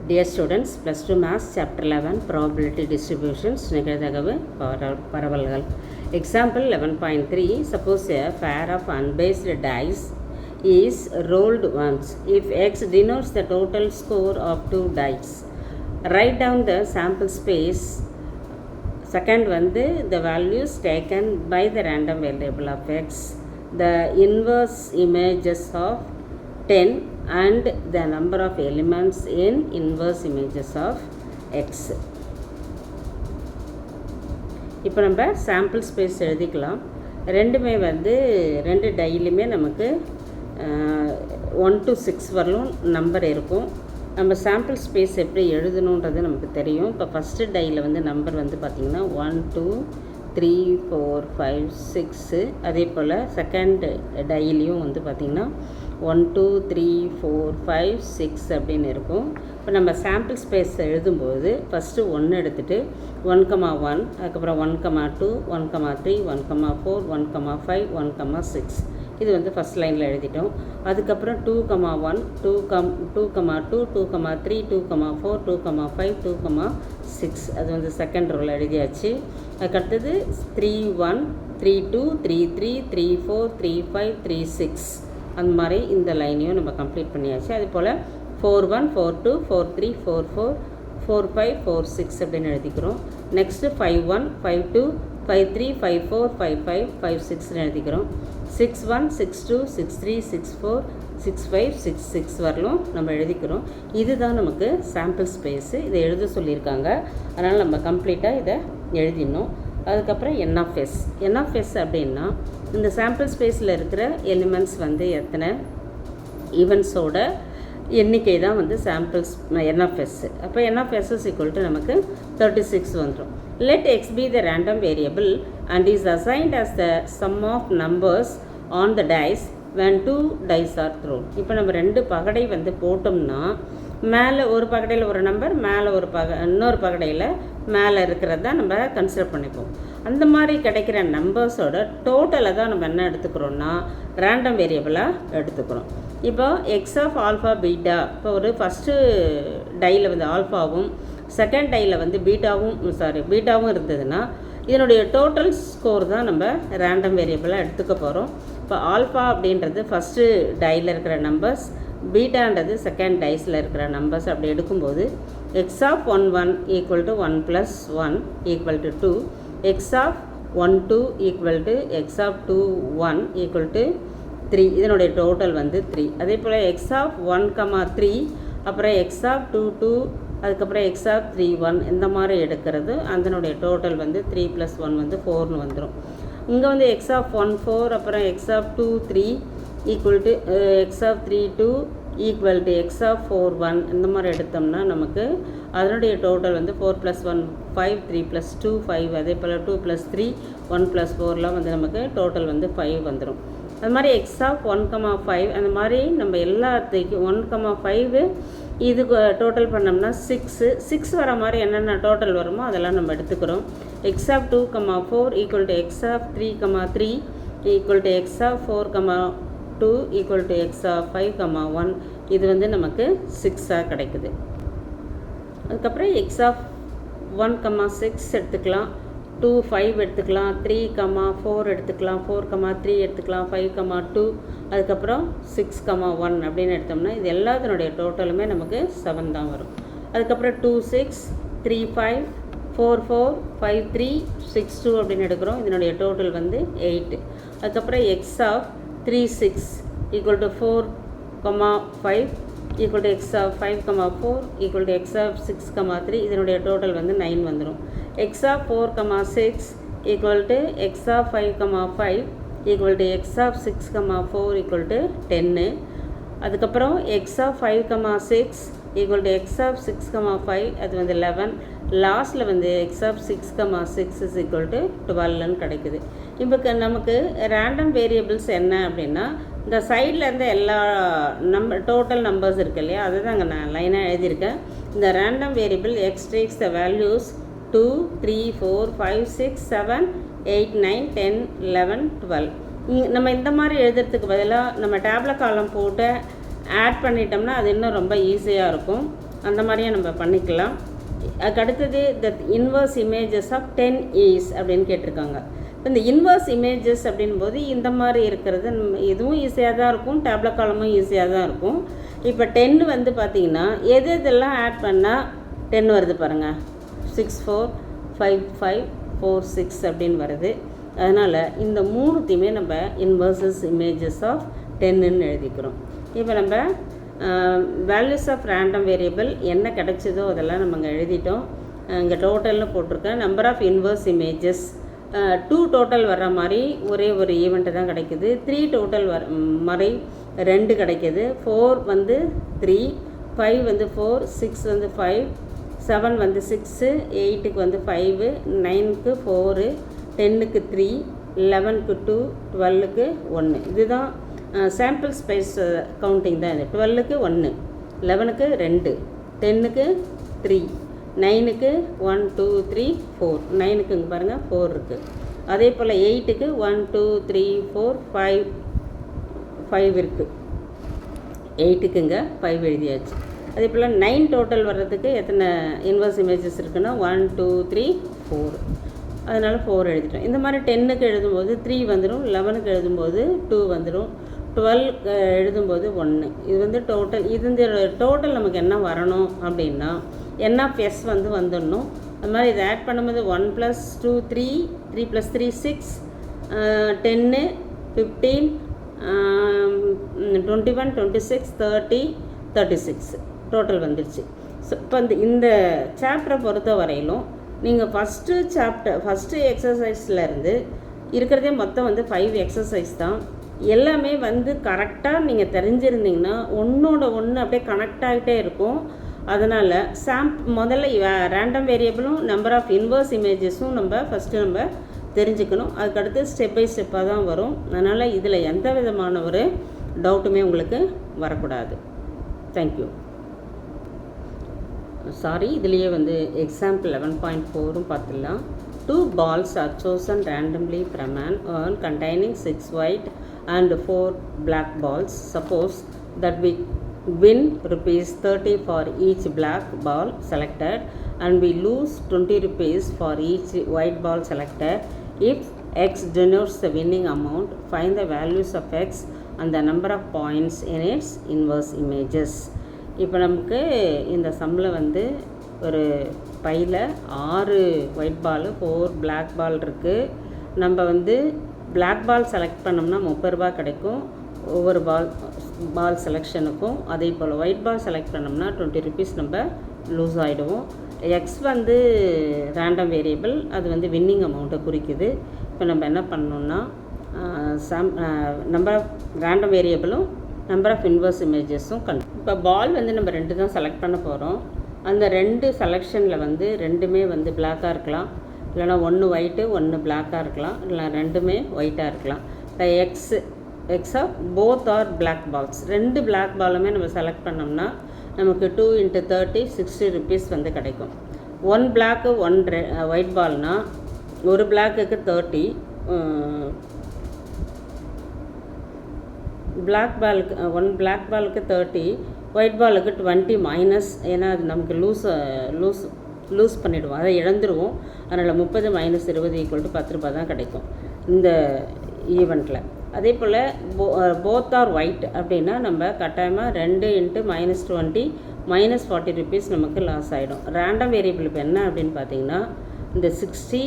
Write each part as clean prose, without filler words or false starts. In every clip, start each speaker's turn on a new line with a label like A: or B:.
A: Dear students, plus 2 Maths, Chapter 11, Probability Distributions, நிகழ்தகவு பரவல்கள். Example 11.3, suppose a pair of unbased dice is rolled once. If x denotes the total score of two dice, write down the sample space. Second the values taken by the random variable of x, the inverse images of 10 and the number of elements in inverse images of x. இப்போ நம்ம sample space எழுதிக்கலாம். ரெண்டுமே ரெண்டு டையிலுமே நமக்கு 1 to 6 வரலும் number இருக்கும். நம்ம sample space எப்படி எழுதணுன்றது நமக்கு தெரியும். இப்போ ஃபஸ்ட்டு டையில் நம்பர் பார்த்திங்கன்னா 1 2 3 4 5 6. அதே போல் செகண்ட் டையிலையும் பார்த்திங்கன்னா 1 2 3 4 5 6 அப்படின்னு இருக்கும். இப்போ நம்ம சாம்பிள் ஸ்பேஸ் எழுதும்போது ஃபஸ்ட்டு 1 எடுத்துகிட்டு 1,1, அதுக்கப்புறம் 1,2 1,3 1,4 1,5 1,6 இது ஃபஸ்ட் லைனில் எழுதிட்டோம். அதுக்கப்புறம் 2,1 2,2 2,3 2,4 2,5 2,6 அது செகண்ட் ரோவில் எழுதியாச்சு. அதுக்கடுத்தது 3,1 3,2 3,3 3,4 3,5 3,6 அந்த மாதிரி இந்த லைனையும் நம்ம கம்ப்ளீட் பண்ணியாச்சு. அது போல் 4,1 4,2 4,3 4,4 4,5 4,6 அப்படின்னு எழுதிக்கிறோம். நெக்ஸ்ட்டு 5,1 5,2 5,3 5,4 5,5 5,6 எழுதிக்கிறோம். 6,1 6,2 6,3 6,4 6,5 6,6 வரலும் நம்ம எழுதிக்கிறோம். இதுதான் நமக்கு சாம்பிள் ஸ்பேஸு. இதை எழுத சொல்லியிருக்காங்க, அதனால் நம்ம கம்ப்ளீட்டாக இதை எழுதிடணும். அதுக்கப்புறம் என்எஃப்எஸ் அப்படின்னா இந்த சாம்பிள் ஸ்பேஸில் இருக்கிற எலிமெண்ட்ஸ் எத்தனை ஈவெண்ட்ஸோட எண்ணிக்கை தான் சாம்பிள்ஸ் என்எஃப்எஸ். அப்போ என்எஃப்எஸ் இஸ் ஈக்குவல் டு நமக்கு 36 வந்துடும். Let X be the random variable and is assigned as the sum of numbers on the dice when 2 dice are thrown. இப்போ நம்ம ரெண்டு பகடை போட்டோம்னா மேலே ஒரு பகடையில் ஒரு நம்பர், மேலே ஒரு இன்னொரு பகடையில் மேலே இருக்கிறது தான் நம்ம கன்சிடர் பண்ணிப்போம். அந்த மாதிரி கிடைக்கிற நம்பர்ஸோட டோட்டலை தான் நம்ம என்ன எடுத்துக்கிறோன்னா ரேண்டம் வேரியபிளாக எடுத்துக்கிறோம். இப்போ எக்ஸ் ஆஃப் ஆல்ஃபா பீட்டா, இப்போ ஒரு ஃபஸ்ட்டு டையில் ஆல்ஃபாவும் செகண்ட் டையில் பீட்டாவும் இருந்ததுன்னா இதனுடைய டோட்டல் ஸ்கோர் தான் நம்ம ரேண்டம் வேரியபிளாக எடுத்துக்க போகிறோம். இப்போ ஆல்ஃபா அப்படின்றது ஃபஸ்ட்டு டையில் இருக்கிற நம்பர்ஸ், பீட்டான்றது செகண்ட் டைஸில் இருக்கிற நம்பர்ஸ். அப்படி எடுக்கும்போது X of 1 1 equal to 1 + 1 equal to 2, X of 1 2 equal to X of 2 1 equal to 3. இதனுடைய டோட்டல் 3. அதே போல் எக்ஸ் ஆஃப் 1,3 அப்புறம் எக்ஸ் ஆஃப் 2 2 அதுக்கப்புறம் எக்ஸ் ஆஃப் 3 1 இந்த மாதிரி எடுக்கிறது. அதனுடைய டோட்டல் 3 + 1 4ன்னு வந்துடும். இங்கே எக்ஸ் ஆஃப் 1 4 அப்புறம் X of 2 3 equal to X of 3 2 equal to X of 4 1 இந்த மாதிரி எடுத்தோம்னா நமக்கு அதனுடைய டோட்டல் 4 + 1 5 3 + 2 5. அதே போல் 2 + 3 1 + 4லாம் நமக்கு டோட்டல் 5 வந்துடும். அது மாதிரி எக்ஸ் ஆஃப் 1,5 அந்த மாதிரி நம்ம எல்லாத்தையும் 1,5 இதுக்கு டோட்டல் பண்ணோம்னா 6 வர மாதிரி என்னென்ன டோட்டல் வருமோ அதெல்லாம் நம்ம எடுத்துக்கிறோம். X of 2,4 equal to X of 3,3 equal to X of 4,2 equal to X of 5,1 இது நமக்கு 6ஆக கிடைக்குது. அதுக்கப்புறம் எக்ஸ் ஆஃப் 1,6 எடுத்துக்கலாம், 2 5 எடுத்துக்கலாம், 3,4 எடுத்துக்கலாம், 4,3 எடுத்துக்கலாம், 5,2 அதுக்கப்புறம் 6,1 அப்படின்னு எடுத்தோம்னா இது எல்லாத்தினுடைய டோட்டலுமே நமக்கு 7 தான் வரும். அதுக்கப்புறம் 2 6 3 5 4 4 5 3 6 2 அப்படின்னு எடுக்கிறோம். இதனுடைய டோட்டல் 8. அதுக்கப்புறம் x of 3 6 equal to 4,5 equal to X of 5,4 equal to X of 6,3 இதனுடைய டோட்டல் 9 வந்துடும். X of 4,6 equal to X of 5,5 equal to X of 6,4 equal to 10. அதுக்கப்புறம் x of 5,6 equal to X of 6,5 அது 11. லாஸ்ட்டில் x of 6,6 is equal to 12ன்னு கிடைக்குது. இப்போ நமக்கு random variables என்ன அப்படின்னா இந்த சைடில் இருந்த எல்லா டோட்டல் நம்பர்ஸ் இருக்கு இல்லையா, அதுதான் அங்கே நான் லைனாக எழுதியிருக்கேன். இந்த random variable X takes the values 2 3 4 5 6 7 8 9 10 11 12. நம்ம இந்த மாதிரி எழுதுறதுக்கு பதிலாக நம்ம டேப்ல காலம் போட்டு ஆட் பண்ணிட்டோம்னா அது இன்னும் ரொம்ப ஈஸியாக இருக்கும். அந்த மாதிரியே நம்ம பண்ணிக்கலாம். அதுக்கு அடுத்தது the inverse images of 10 is அப்படின்னு கேட்டிருக்காங்க. இப்போ இந்த இன்வர்ஸ் இமேஜஸ் அப்படின்போது இந்த மாதிரி இருக்கிறது இதுவும் ஈஸியாக தான் இருக்கும், டேப்லெட் காலமும் ஈஸியாக தான் இருக்கும். இப்போ 10 வந்து பார்த்திங்கன்னா எது இதெல்லாம் ஆட் பண்ணால் 10 வருது பாருங்கள். 6 4 5 5 4 6 அப்படின்னு வருது. அதனால் இந்த மூணுத்தையுமே நம்ம இன்வர்சஸ் இமேஜஸ் ஆஃப் 10ன்னு எழுதிக்கிறோம். இப்போ நம்ம வேல்யூஸ் ஆஃப் ரேண்டம் வேரியபிள் என்ன கிடச்சிதோ அதெல்லாம் நம்ம இங்கே எழுதிட்டோம். இங்கே டோட்டல்னு போட்டிருக்கேன். Number of inverse images 2 total வர்ற மாதிரி ஒரே ஒரு ஈவெண்ட்டு தான் கிடைக்குது. 3 டோட்டல் மாதிரி 2 கிடைக்கிது. 4 வந்து 3, 5 வந்து 4, 6 வந்து 5, 7 வந்து 6, 8க்கு வந்து 5, 9க்கு 4, 10க்கு 3, 11க்கு 2, 12க்கு 1. இதுதான் சாம்பிள் ஸ்பேஸ் கவுண்டிங் தான் இது. 12க்கு 1, 11க்கு 2, 10க்கு 3, 9க்கு 1 2 3 4, 9க்கு இங்கே பாருங்கள் 4 இருக்குது. அதே போல் 8க்கு 1 2 3 4 5 இருக்குது. 8க்கு இங்கே 5 எழுதியாச்சு. அதே போல் 9 டோட்டல் வர்றதுக்கு எத்தனை இன்வர்ஸ் இமேஜஸ் இருக்குன்னா 1 2 3 4, அதனால் 4 எழுதிட்டோம். இந்த மாதிரி 10க்கு எழுதும்போது 3 வந்துடும், 11க்கு எழுதும்போது 2 வந்துடும், 12 எழுதும்போது 1. இது வந்து டோட்டல். இந்த டோட்டல் நமக்கு என்ன வரணும் அப்படின்னா n of s வந்து வந்துடணும். அது மாதிரி இதை ஆட் பண்ணும்போது 1 + 2 3, 3 + 3 6, 10 15 21 26 30 36 டோட்டல் வந்துடுச்சு. ஸோ இப்போ இந்த சாப்டரை பொறுத்த வரையிலும் நீங்கள் ஃபஸ்ட்டு எக்ஸசைஸ்லேருந்து இருக்கிறதே மொத்தம் வந்து 5 எக்ஸசைஸ் தான். எல்லாமே வந்து கரெக்டாக நீங்கள் தெரிஞ்சிருந்தீங்கன்னா ஒன்றோட ஒன்று அப்படியே கனெக்ட் ஆகிட்டே இருக்கும். அதனால் முதல்ல ரேண்டம் வேரியபிளும் நம்பர் ஆஃப் இன்வர்ஸ் இமேஜஸும் நம்ம தெரிஞ்சுக்கணும். அதுக்கடுத்து ஸ்டெப் பை ஸ்டெப்பாக தான் வரும். அதனால் இதில் எந்த விதமான ஒரு டவுட்டுமே உங்களுக்கு வரக்கூடாது. தேங்க்யூ. சாரி, இதுலேயே வந்து எக்ஸாம்பிள் 11.4ம் பார்த்துடலாம். 2 balls are chosen randomly from an urn containing 6 white and 4 black balls. Suppose that we win rupees 30 for each black ball selected and we lose 20 rupees for each white ball selected. If x denotes the winning amount, find the values of x and the number of points in its inverse images. இப்போ நமக்கு இந்த சம்மில் வந்து ஒரு பையில் 6 white ball 4 black பால் இருக்குது. நம்ம வந்து பிளாக் பால் செலக்ட் பண்ணோம்னா 30 ரூபா கிடைக்கும் ஒவ்வொரு பால் செலெக்ஷனுக்கும். அதே போல் ஒயிட் பால் செலக்ட் பண்ணோம்னா 20 ருபீஸ் நம்ம லூஸ் ஆகிடுவோம். எக்ஸ் வந்து ரேண்டம் வேரியபிள், அது வந்து வின்னிங் அமௌண்ட்டை குறிக்குது. இப்போ நம்ம என்ன பண்ணோம்னா நம்பர் ஆஃப் ரேண்டம் வேரியபிளும் நம்பர் ஆஃப் இன்வர்ஸ் இமேஜஸும் இப்போ பால் வந்து நம்ம 2 தான் செலக்ட் பண்ண போகிறோம். அந்த 2 செலெக்ஷனில் வந்து 2மே வந்து பிளாக்காக இருக்கலாம், இல்லைனா 1 ஒயிட்டு 1 பிளாக்காக இருக்கலாம், இல்லை 2மே ஒயிட்டாக இருக்கலாம். இப்போ x of both are black balls, 2 black பாலுமே நம்ம செலக்ட் பண்ணோம்னா நமக்கு 2 × 30 60 ருபீஸ் வந்து கிடைக்கும். 1 பிளாக்கு 1 ஒயிட் பால்னால் ஒரு பிளாக்குக்கு 30, பிளாக் பாலுக்கு 1 பிளாக் பாலுக்கு 30, ஒயிட் பாலுக்கு 20 மைனஸ். ஏன்னா அது நமக்கு லூஸ் பண்ணிவிடுவோம், அதை இழந்துருவோம். அதனால் 30 - 20 = 10 ரூபா தான் கிடைக்கும் இந்த ஈவெண்ட்டில். அதே போல் போத் ஆர் ஒயிட் அப்படின்னா நம்ம கட்டாயமாக 2 × -20 -40 ருபீஸ் நமக்கு லாஸ் ஆகிடும். ரேண்டம் வேரியபிள் இப்போ என்ன அப்படின்னு பார்த்தீங்கன்னா இந்த 60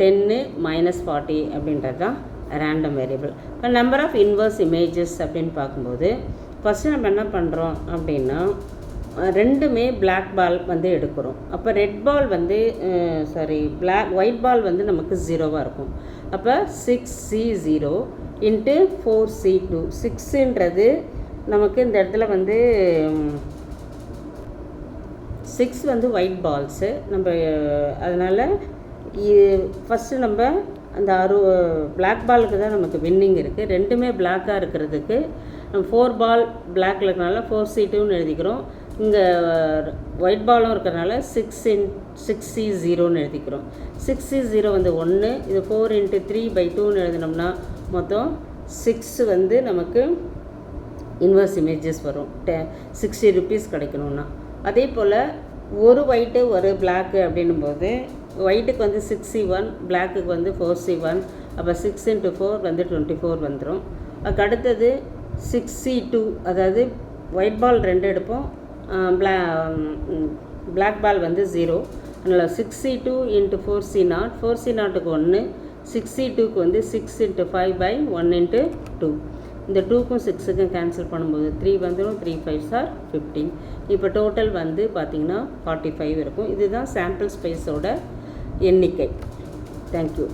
A: 10 -40 அப்படின்றது தான் ரேண்டம் வேரியபிள். இப்போ நம்பர் ஆஃப் இன்வர்ஸ் இமேஜஸ் அப்படின்னு பார்க்கும்போது ஃபஸ்ட்டு நம்ம என்ன பண்ணுறோம் அப்படின்னா 2மே பிளாக் பால் வந்து எடுக்கிறோம். அப்போ ரெட் பால் வந்து ஒயிட் பால் வந்து நமக்கு 0வாக இருக்கும். அப்போ 6C0 × 4C2. 6ன்றது நமக்கு இந்த இடத்துல வந்து 6 வந்து ஒயிட் பால்ஸு நம்ம. அதனால் ஃபஸ்ட்டு நம்ம அந்த பிளாக் பாலுக்கு தான் நமக்கு வின்னிங் இருக்குது. 2மே பிளாக்காக இருக்கிறதுக்கு 4 பால் பிளாக்கில் இருக்கிறனால 4C2ன்னு எழுதிக்கிறோம். இங்கே ஒயிட் பாலும் இருக்கிறனால 6C0ன்னு எழுதிக்கிறோம். 6C0 வந்து 1, இது 4 × 3/2ன்னு எழுதினோம்னா மொத்தம் 6 வந்து நமக்கு இன்வர்ஸ் இமேஜஸ் வரும். 60 ருபீஸ் கிடைக்கணும்னா அதே போல் ஒரு ஒயிட்டு ஒரு பிளாக்கு அப்படின்னும்போது ஒயிட்டுக்கு வந்து 6C1, பிளாக்குக்கு வந்து 4C1, அப்போ 6 × 4 வந்து 24 வந்துடும். அதுக்கு அடுத்தது 6C2, அதாவது ஒயிட் பால் 2 எடுப்போம், பிளாக் பால் வந்து 0. அதனால் 6C2 × 4C0, 4C0க்கு 1, 6C2க்கு வந்து 6 × 5/1 × 2. இந்த 2க்கும் 6க்கும் கேன்சல் பண்ணும்போது 3 வந்துடும். 3 5s are 15. இப்போ டோட்டல் வந்து பார்த்திங்கன்னா 45 இருக்கும். இதுதான் சாம்பிள் ஸ்பேஸோட எண்ணிக்கை. தேங்க்யூ.